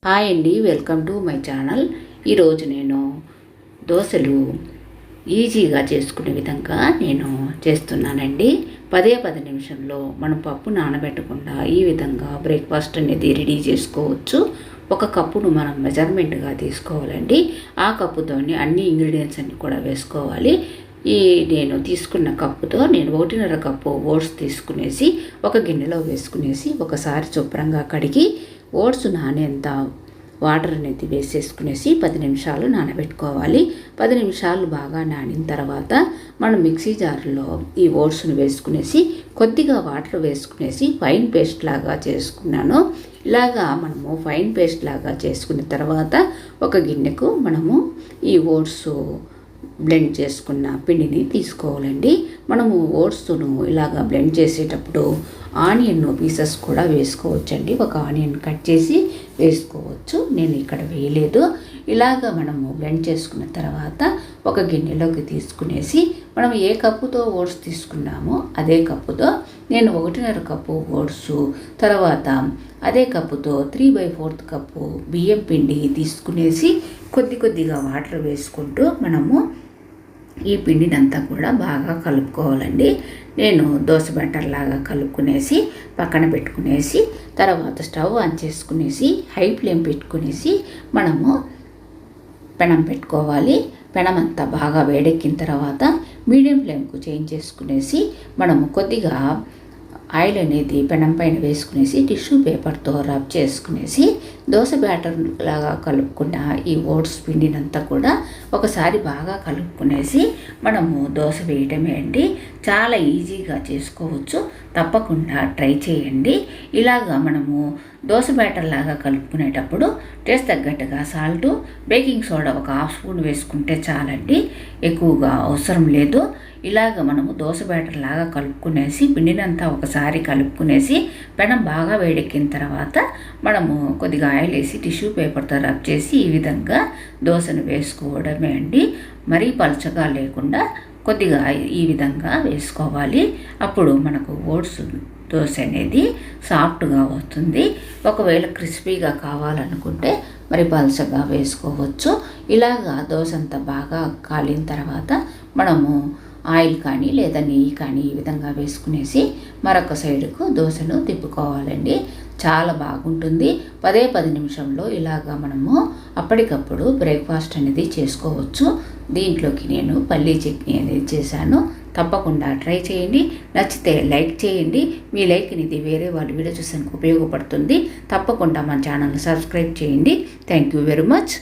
Hi అండి, welcome to my channel. ఈరోజు నేను దోశలు ఈజీగా చేసుకునే విధంగా నేను చేస్తున్నానండి. 10 నిమిషంలో మనం పప్పు నానబెట్టకుండా ఈ విధంగా బ్రేక్ఫాస్ట్ అనేది రెడీ చేసుకోవచ్చు. ఒక కప్పును మనం మెజర్మెంట్గా తీసుకోవాలండి. ఆ కప్పుతోని అన్ని ఇంగ్రీడియంట్స్ అన్ని కూడా వేసుకోవాలి. నేను తీసుకున్న కప్పుతో నేను 1.5 కప్పు ఓట్స్ తీసుకునేసి ఒక గిన్నెలో వేసుకునేసి ఒకసారి శుభ్రంగా కడిగి ఓట్స్ నానేంత వాటర్ అనేది వేసేసుకునేసి 10 నిమిషాలు నానబెట్టుకోవాలి. 10 నిమిషాలు బాగా నానిన తర్వాత మనం మిక్సీ జార్లో ఈ ఓట్స్ను వేసుకునేసి కొద్దిగా వాటర్ వేసుకునేసి ఫైన్ పేస్ట్ లాగా చేసుకున్నాను. ఇలాగా మనము ఫైన్ పేస్ట్ లాగా చేసుకున్న తర్వాత ఒక గిన్నెకు మనము ఈ ఓట్స్ బ్లెండ్ చేసుకున్న పిండిని తీసుకోవాలండి. మనము ఓట్స్ను ఇలాగా బ్లెండ్ చేసేటప్పుడు ఆనియన్ పీసెస్ కూడా వేసుకోవచ్చండి. ఒక ఆనియన్ కట్ చేసి వేసుకోవచ్చు. నేను ఇక్కడ వేయలేదు. ఇలాగ మనము బ్లెండ్ చేసుకున్న తర్వాత ఒక గిన్నెలోకి తీసుకునేసి మనం ఏ కప్పుతో ఓట్స్ తీసుకున్నామో అదే కప్పుతో నేను 1.5 కప్పు ఓట్స్, తర్వాత అదే కప్పుతో 3/4 కప్పు బియ్యం పిండి తీసుకునేసి కొద్దిగా వాటర్ వేసుకుంటూ మనము ఈ పిండినంతా కూడా బాగా కలుపుకోవాలండి. నేను దోశ బ్యాటర్ లాగా కలుపుకునేసి పక్కన పెట్టుకునేసి తర్వాత స్టవ్ ఆన్ చేసుకునేసి హై ఫ్లేమ్ పెట్టుకునేసి మనము పెనం పెట్టుకోవాలి. పెనం అంతా బాగా వేడెక్కిన తర్వాత మీడియం ఫ్లేమ్కు చేంజ్ చేసుకునేసి మనము కొద్దిగా ఆయిల్ అనేది పెనం పైన వేసుకునేసి టిష్యూ పేపర్తో రబ్ చేసుకునేసి దోశ బ్యాటర్ లాగా కలుపుకున్న ఈ ఓట్స్ పిండినంతా కూడా ఒకసారి బాగా కలుపుకునేసి మనము దోశ వేయడమే అండి. చాలా ఈజీగా చేసుకోవచ్చు. తప్పకుండా ట్రై చేయండి. ఇలాగా మనము దోశ బ్యాటర్ లాగా కలుపుకునేటప్పుడు టేస్ట్ తగ్గట్టుగా సాల్ట్, బేకింగ్ సోడా ఒక 1/2 స్పూన్ వేసుకుంటే చాలండి, ఎక్కువగా అవసరం లేదు. ఇలాగ మనము దోశ బ్యాటర్ లాగా కలుపుకునేసి పిండినంతా ఒకసారి కలుపుకునేసి పెనం బాగా వేడెక్కిన తర్వాత మనము కొద్దిగా ఆయిల్ వేసి టిష్యూ పేపర్తో రబ్ చేసి ఈ విధంగా దోశను వేసుకోవడమే అండి. మరీ పలచగా లేకుండా కొద్దిగా ఈ విధంగా వేసుకోవాలి. అప్పుడు మనకు ఓట్స్ దోశ అనేది సాఫ్ట్గా వస్తుంది. ఒకవేళ క్రిస్పీగా కావాలనుకుంటే మరి పలచగా వేసుకోవచ్చు. ఇలాగా దోశ అంతా బాగా కాలిన తర్వాత మనము ఆయిల్ కానీ లేదా నెయ్యి కానీ ఈ విధంగా వేసుకునేసి మరొక సైడుకు దోశను తిప్పుకోవాలండి. చాలా బాగుంటుంది. 10 నిమిషంలో ఇలాగా మనము అప్పటికప్పుడు బ్రేక్ఫాస్ట్ అనేది చేసుకోవచ్చు. దీంట్లోకి నేను పల్లీ చట్నీ అనేది చేశాను. తప్పకుండా ట్రై చేయండి. నచ్చితే లైక్ చేయండి. మీ లైక్ అనేది వేరే వాళ్ళు వీడియో చూసేందుకు ఉపయోగపడుతుంది. తప్పకుండా మన ఛానల్ని సబ్స్క్రైబ్ చేయండి. Thank you very much.